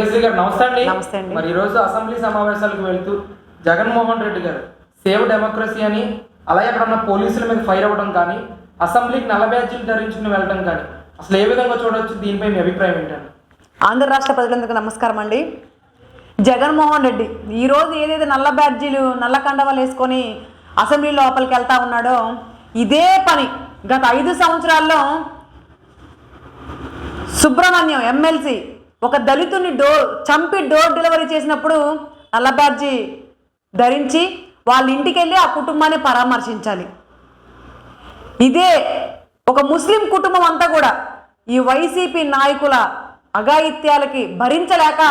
నమస్తే అండి. మరి ఈరోజు అసెంబ్లీ సమావేశాలకు వెళ్తూ జగన్మోహన్ రెడ్డి గారు సేవ్ డెమోక్రసీ అని అలాగే అక్కడ ఉన్న పోలీసుల మీద ఫైర్ అవ్వడం కానీ అసెంబ్లీకి నల్ల బ్యాడ్జీలు ధరించుకుని వెళ్ళడం కానీ అసలు ఏ విధంగా చూడవచ్చు, దీనిపై మీ అభిప్రాయం ఏంటండి? ఆంధ్ర రాష్ట్ర ప్రజలందరికీ నమస్కారం అండి. జగన్మోహన్ రెడ్డి ఈరోజు ఏదైతే నల్ల బ్యాడ్జీలు నల్ల కండవాలు వేసుకొని అసెంబ్లీ లోపలికి వెళ్తా ఉన్నాడో ఇదే పని గత 5 సంవత్సరాల్లో సుబ్రహ్మణ్యం ఎమ్మెల్సీ ఒక దళితుని చంపి డోర్ డెలివరీ చేసినప్పుడు నల్ల బ్యాడ్జీ ధరించి వాళ్ళ ఇంటికి వెళ్ళి ఆ కుటుంబాన్ని పరామర్శించాలి. ఇదే ఒక ముస్లిం కుటుంబం అంతా కూడా ఈ వైసీపీ నాయకుల అఘాయిత్యాలకి భరించలేక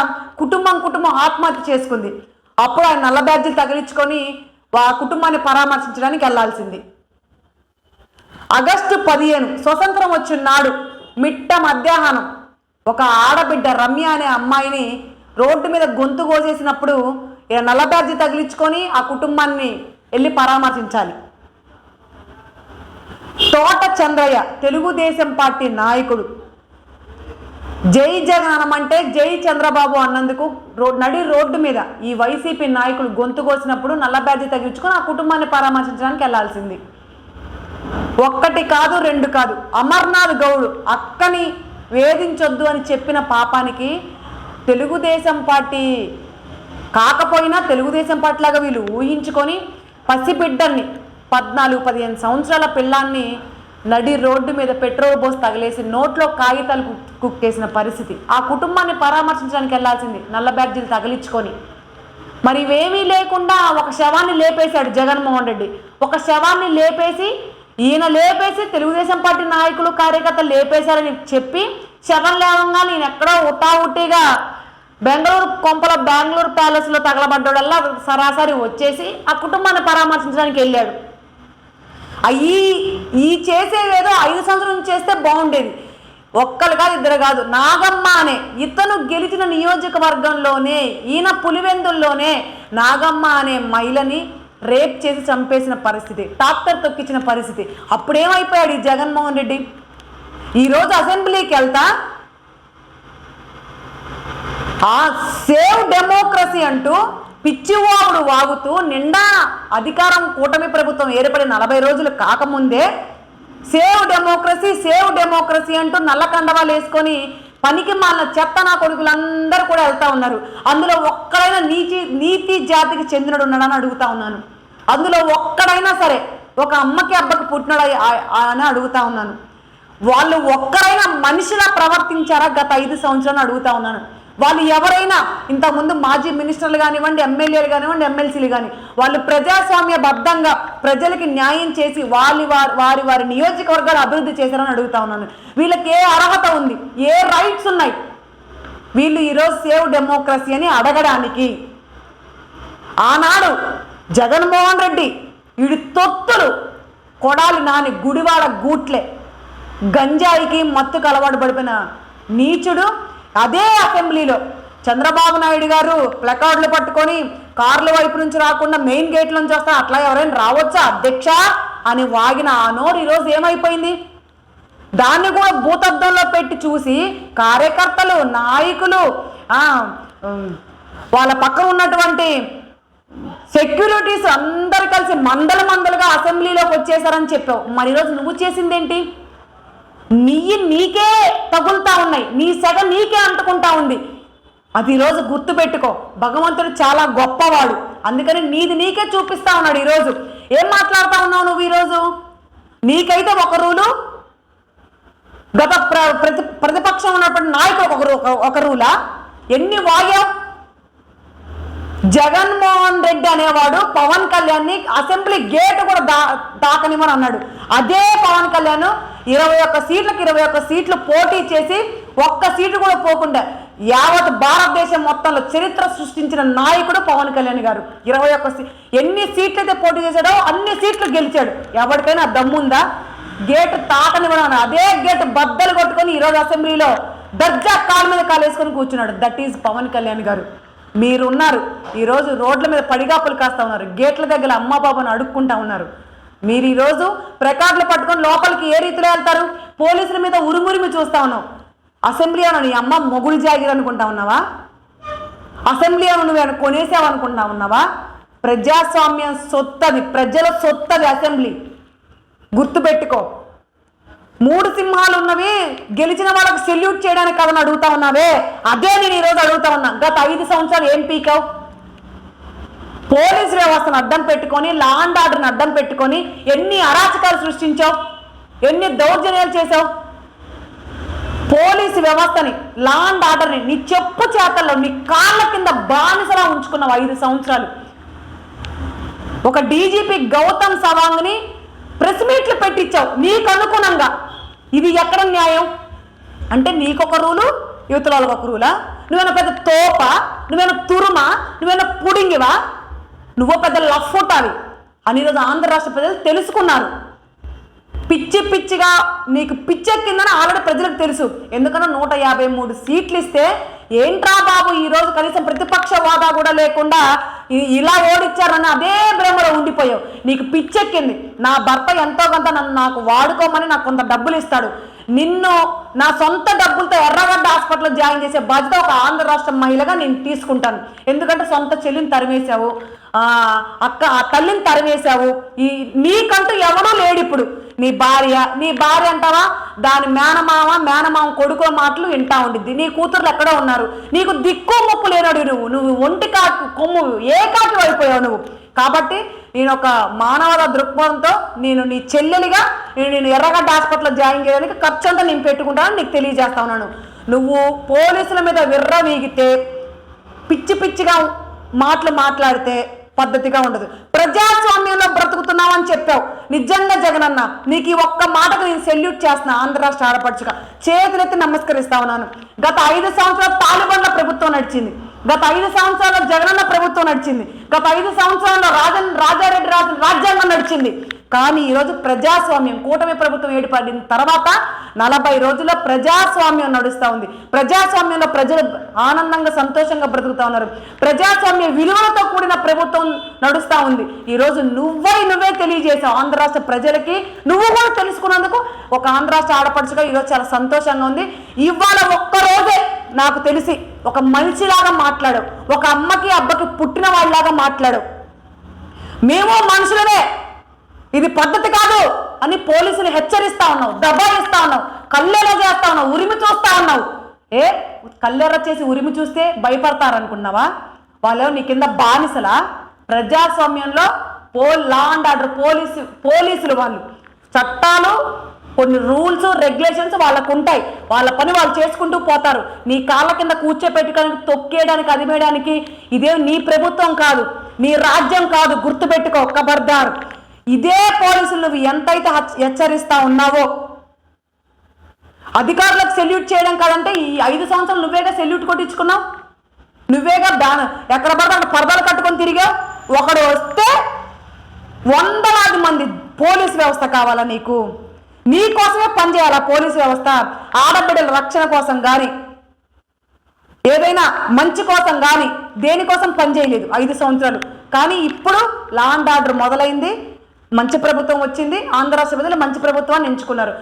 కుటుంబం ఆత్మహత్య చేసుకుంది. అప్పుడు ఆయన నల్ల బ్యాడ్జీలు తగిలించుకొని ఆ కుటుంబాన్ని పరామర్శించడానికి వెళ్లాల్సింది. ఆగస్టు 15 స్వతంత్రం వచ్చిన నాడు మిట్ట మధ్యాహ్నం ఒక ఆడబిడ్డ రమ్య అనే అమ్మాయిని రోడ్డు మీద గొంతు కోసేసినప్పుడు నల్ల బ్యాడ్జీ తగిలించుకొని ఆ కుటుంబాన్ని వెళ్ళి పరామర్శించాలి. తోట చంద్రయ్య తెలుగుదేశం పార్టీ నాయకుడు జై జగన్ అనమంటే జై చంద్రబాబు అన్నందుకు నడి రోడ్డు మీద ఈ వైసీపీ నాయకులు గొంతు కోసినప్పుడు నల్ల బ్యాడ్జీ తగిలించుకొని ఆ కుటుంబాన్ని పరామర్శించడానికి వెళ్లాల్సింది. 1 కాదు 2 కాదు, అమర్నాథ్ గౌడ్ అక్కని వేధించొద్దు అని చెప్పిన పాపానికి తెలుగుదేశం పార్టీ కాకపోయినా తెలుగుదేశం పార్టీ లాగా వీళ్ళు ఊహించుకొని పసిబిడ్డల్ని 14-15 సంవత్సరాల పిల్లాన్ని నడి రోడ్డు మీద పెట్రోల్ పోసి తగిలేసి నోట్లో కాగితాలు కుక్కేసిన పరిస్థితి. ఆ కుటుంబాన్ని పరామర్శించడానికి వెళ్లాల్సింది నల్ల బ్యాడ్జీలు తగిలించుకొని. మరి ఇవేమీ లేకుండా ఒక శవాన్ని లేపేశాడు జగన్మోహన్ రెడ్డి. ఒక శవాన్ని లేపేసి లేపేసి తెలుగుదేశం పార్టీ నాయకులు కార్యకర్తలు లేపేశారని చెప్పి శవం లేవంగా నేను ఎక్కడో ఉట్టిగా బెంగళూరు ప్యాలెస్లో తగలబడ్డోడల్లా సరాసరి వచ్చేసి ఆ కుటుంబాన్ని పరామర్శించడానికి వెళ్ళాడు. ఈ చేసేవేదో 5 సంవత్సరాల నుంచి చేస్తే బాగుండేది. 1 కాదు 2 కాదు, నాగమ్మ అనే ఇతను గెలిచిన నియోజకవర్గంలోనే ఈయన పులివెందుల్లోనే నాగమ్మ అనే మహిళని రేప్ చేసి చంపేసిన పరిస్థితి, ట్రాక్టర్ తొక్కించిన పరిస్థితి. అప్పుడేమైపోయాడు ఈ జగన్మోహన్ రెడ్డి? ఈరోజు అసెంబ్లీకి వెళ్తా సేవ్ డెమోక్రసీ అంటూ పిచ్చివాగుడు వాగుతూ నిండా అధికారం కూటమి ప్రభుత్వం ఏర్పడి 40 రోజులు కాకముందే సేవ్ డెమోక్రసీ అంటూ నల్ల కండవాలు వేసుకొని పనికి మాలిన చెత్త నా కొడుకులందరూ కూడా వెళ్తా ఉన్నారు. అందులో ఒక్కడైనా నీతి జాతికి చెందినడు ఉన్నాడని అడుగుతా ఉన్నాను. అందులో ఒక్కడైనా సరే ఒక అమ్మకి అబ్బకి పుట్టినాడు అని అడుగుతా ఉన్నాను. వాళ్ళు ఒక్కరైనా మనిషిలా ప్రవర్తించారా గత 5 సంవత్సరాలు అడుగుతా ఉన్నాను. వాళ్ళు ఎవరైనా ఇంతకుముందు మాజీ మినిస్టర్లు కానివ్వండి, ఎమ్మెల్యేలు కానివ్వండి, ఎమ్మెల్సీలు కానీ వాళ్ళు ప్రజాస్వామ్యబద్ధంగా ప్రజలకి న్యాయం చేసి వారి నియోజకవర్గాలు అభివృద్ధి చేశారని అడుగుతా ఉన్నాను. వీళ్ళకి ఏ అర్హత ఉంది, ఏ రైట్స్ ఉన్నాయి వీళ్ళు ఈరోజు సేవ్ డెమోక్రసీ అని అడగడానికి? ఆనాడు జగన్మోహన్ రెడ్డి వీడి తొత్తులు కొడాలి నాని గుడివాడ గూట్లే గంజాయికి మత్తుకు అలవాటు పడిపోయిన నీచుడు అదే అసెంబ్లీలో చంద్రబాబు నాయుడు గారు ప్లకార్డులు పట్టుకొని కార్ల వైపు నుంచి రాకుండా మెయిన్ గేట్ నుంచి వస్తా అట్లా ఎవరైనా రావచ్చా అధ్యక్ష అని వాగిన ఆ నోరు ఈరోజు ఏమైపోయింది? దాన్ని కూడా భూతద్దంలో పెట్టి చూసి కార్యకర్తలు నాయకులు వాళ్ళ పక్కన ఉన్నటువంటి సెక్యూరిటీస్ అందరు కలిసి మందలుగా అసెంబ్లీలోకి వచ్చేసారని చెప్పావు. మరి ఈరోజు నువ్వు చేసిందేంటి? నీకే తగులుతా ఉన్నాయి, నీ సెగ నీకే అంటుకుంటా ఉంది. అది ఈరోజు గుర్తుపెట్టుకో. భగవంతుడు చాలా గొప్పవాడు, అందుకని నీకే చూపిస్తా ఉన్నాడు. ఈరోజు ఏం మాట్లాడుతా ఉన్నావు నువ్వు? ఈరోజు నీకైతే ఒక రూలు, గత ప్రతిపక్షం ఉన్నటువంటి నాయకుడు ఒక రూలా? ఎన్ని వాగావు? జగన్మోహన్ రెడ్డి అనేవాడు పవన్ కళ్యాణ్ని అసెంబ్లీ గేట్ కూడా దాకనిమని అన్నాడు. అదే పవన్ కళ్యాణ్ 21 సీట్లకు 21 సీట్లు పోటీ చేసి 1 సీటు కూడా పోకుండా యావత్ భారతదేశం మొత్తంలో చరిత్ర సృష్టించిన నాయకుడు పవన్ కళ్యాణ్ గారు. 21 ఎన్ని సీట్లు అయితే పోటీ చేశాడో అన్ని సీట్లు గెలిచాడు. ఎవరికైనా దమ్ముందా? గేట్ తాకనివ్వడం, అదే గేట్ బద్దలు కొట్టుకొని ఈరోజు అసెంబ్లీలో దర్జా కాలు మీద కాలు వేసుకొని కూర్చున్నాడు. దట్ ఈజ్ పవన్ కళ్యాణ్ గారు. మీరున్నారు ఈరోజు రోడ్ల మీద పడిగాపులు కాస్తా ఉన్నారు, గేట్ల దగ్గర అమ్మ బాబాను అడుక్కుంటా ఉన్నారు. మీరు ఈరోజు ప్లకార్డులు పట్టుకొని లోపలికి ఏ రీతిలో వెళ్తారు? పోలీసుల మీద ఉరుమురిమి చూస్తా ఉన్నాం. అసెంబ్లీ అని నీ అమ్మ మొగుడు జాగిర్ అనుకుంటా ఉన్నావా? అసెంబ్లీ అని నువ్వు కొనేసావనుకుంటా ఉన్నావా? ప్రజాస్వామ్యం సొత్తది, ప్రజల సొత్తది అసెంబ్లీ, గుర్తుపెట్టుకో. 3 సింహాలు ఉన్నవి, గెలిచిన వాళ్ళకి సెల్యూట్ చేయడానికి కాదని అడుగుతా ఉన్నావే, అదే నేను ఈరోజు అడుగుతా ఉన్నా. గత 5 సంవత్సరాలు ఏం పీకావు? పోలీస్ వ్యవస్థను అడ్డం పెట్టుకొని, లా అండ్ ఆర్డర్ని అడ్డం పెట్టుకొని ఎన్ని అరాచకాలు సృష్టించావు, ఎన్ని దౌర్జన్యాలు చేసావు. పోలీసు వ్యవస్థని, లా అండ్ ఆర్డర్ని నీ చెప్పు చేతల్లో, నీ కాళ్ళ కింద బానిసలా ఉంచుకున్నావు 5 సంవత్సరాలు. ఒక డీజీపీ గౌతమ్ సవాంగ్ని ప్రెస్ మీట్లు పెట్టించావు నీకు అనుగుణంగా. ఇది ఎక్కడ న్యాయం? అంటే నీకొక రూలు, యువతల వాళ్ళకి ఒక రూలా? నువ్వేనా పెద్ద తోప? నువ్వేనా తురుమా? నువ్వేనా పుడింగివా? నువ్వో పెద్ద లఫ్ఫుటావి అని ఈరోజు ఆంధ్ర రాష్ట్ర ప్రజలు తెలుసుకున్నారు. పిచ్చి పిచ్చిగా నీకు పిచ్చెక్కిందని ఆల్రెడీ ప్రజలకు తెలుసు. ఎందుకన్నా 153 సీట్లు ఇస్తే ఏంట్రా బాబు ఈరోజు కనీసం ప్రతిపక్ష హోదా కూడా లేకుండా ఇలా ఓడిచ్చారని అదే భ్రమలో ఉండిపోయావు. నీకు పిచ్చెక్కింది. నా భర్త ఎంతో కొంత నాకు వాడుకోమని నాకు కొంత డబ్బులు ఇస్తాడు, నిన్ను నా సొంత డబ్బులతో ఎర్రగడ్డ హాస్పిటల్లో జాయిన్ చేసే బాధ్యత ఒక ఆంధ్ర రాష్ట్ర మహిళగా నేను తీసుకుంటాను. ఎందుకంటే సొంత చెల్లిని తరిమేశావు, అక్క తల్లిని తరిమేశావు. నీకంటూ ఎవడూ లేడు ఇప్పుడు. నీ భార్య అంటావా, దాని మేనమామ కొడుకుల మాటలు వింటా ఉండిద్ది. నీ కూతుర్లు ఎక్కడో ఉన్నారు. నీకు దిక్కు ముప్పు లేనాడు. నువ్వు ఒంటి కాకు కొమ్ము ఏకాకి అయిపోయావు నువ్వు. కాబట్టి నేను ఒక మానవత దృక్పథంతో నేను నీ చెల్లెలిగా నేను ఎర్రగడ్డ హాస్పిటల్లో జాయిన్ చేయడానికి ఖర్చు అంతా నేను పెట్టుకుంటానని నీకు తెలియజేస్తా ఉన్నాను. నువ్వు పోలీసుల మీద విర్రవీగితే, పిచ్చి పిచ్చిగా మాటలు మాట్లాడితే పద్ధతిగా ఉండదు. ప్రజాస్వామ్యంలో బ్రతుకుతున్నావు అని చెప్పావు. నిజంగా జగనన్న నీకు ఈ ఒక్క మాటకు నేను సెల్యూట్ చేస్తున్నా. ఆంధ్ర రాష్ట్ర ఆడపడుచుగా చేతులెత్తి నమస్కరిస్తా ఉన్నాను. గత 5 సంవత్సరాలు తాలిబాన్ల ప్రభుత్వం నడిచింది, గత 5 సంవత్సరాల్లో జగనన్న ప్రభుత్వం నడిచింది, గత 5 సంవత్సరాల్లో రాజారెడ్డి రాజ్యాంగం నడిచింది. కానీ ఈరోజు ప్రజాస్వామ్యం, కూటమి ప్రభుత్వం ఏర్పడిన తర్వాత 40 రోజుల్లో ప్రజాస్వామ్యం నడుస్తూ ఉంది. ప్రజాస్వామ్యంలో ప్రజలు ఆనందంగా సంతోషంగా బ్రతుకుతా ఉన్నారు. ప్రజాస్వామ్య విలువలతో కూడిన ప్రభుత్వం నడుస్తూ ఉంది. ఈరోజు నువ్వే తెలియజేసావు ఆంధ్ర రాష్ట్ర ప్రజలకి. నువ్వు కూడా తెలుసుకున్నందుకు ఒక ఆంధ్ర రాష్ట్ర ఆడపడుచుగా ఈరోజు చాలా సంతోషంగా ఉంది. ఇవాళ ఒక్కరోజే నాకు తెలిసి ఒక మనిషిలాగా మాట్లాడావు, ఒక అమ్మకి అబ్బకి పుట్టిన వాళ్ళలాగా మాట్లాడావు. మేము మనుషులనే, ఇది పద్ధతి కాదు అని పోలీసులు హెచ్చరిస్తా ఉన్నావు, దబాయిస్తా ఉన్నావు, కళ్ళెర చేస్తా ఉన్నావు, ఉరిమి చూస్తా ఉన్నావు. కళ్ళెర చేసి ఉరిమి చూస్తే భయపడతారనుకున్నావా? వాళ్ళు నీ కింద బానిసలా? ప్రజాస్వామ్యంలో లా అండ్ ఆర్డర్ పోలీసులు వాళ్ళు చట్టాలు, కొన్ని రూల్స్ రెగ్యులేషన్స్ వాళ్ళకు ఉంటాయి. వాళ్ళ పని వాళ్ళు చేసుకుంటూ పోతారు. నీ కాళ్ళ కింద కూర్చోపెట్టుకోవడానికి, తొక్కేయడానికి, అదిమేయడానికి ఇదే నీ ప్రభుత్వం కాదు, నీ రాజ్యం కాదు. గుర్తుపెట్టుకో ఖబర్దార్. ఇదే పోలీసులు నువ్వు ఎంతైతే హెచ్చరిస్తా ఉన్నావో, అధికారులకు సెల్యూట్ చేయడం కాదంటే ఈ 5 సంవత్సరాలు నువ్వేగా సెల్యూట్ కొట్టించుకున్నావు, నువ్వేగా ఎక్కడ పడితే అక్కడ పరదాలు కట్టుకొని తిరిగావు. ఒకడు వస్తే 100,000 మంది పోలీసు వ్యవస్థ కావాలా నీకు? నీ కోసమే పనిచేయాలా పోలీసు వ్యవస్థ? ఆడబిడ్డల రక్షణ కోసం కానీ, ఏదైనా మంచి కోసం కానీ దేనికోసం పనిచేయలేదు 5 సంవత్సరాలు. కానీ ఇప్పుడు లా అండ్ ఆర్డర్ మొదలైంది, మంచి ప్రభుత్వం వచ్చింది, ఆంధ్ర రాష్ట్ర ప్రజలు మంచి ప్రభుత్వాన్ని ఎంచుకున్నారు.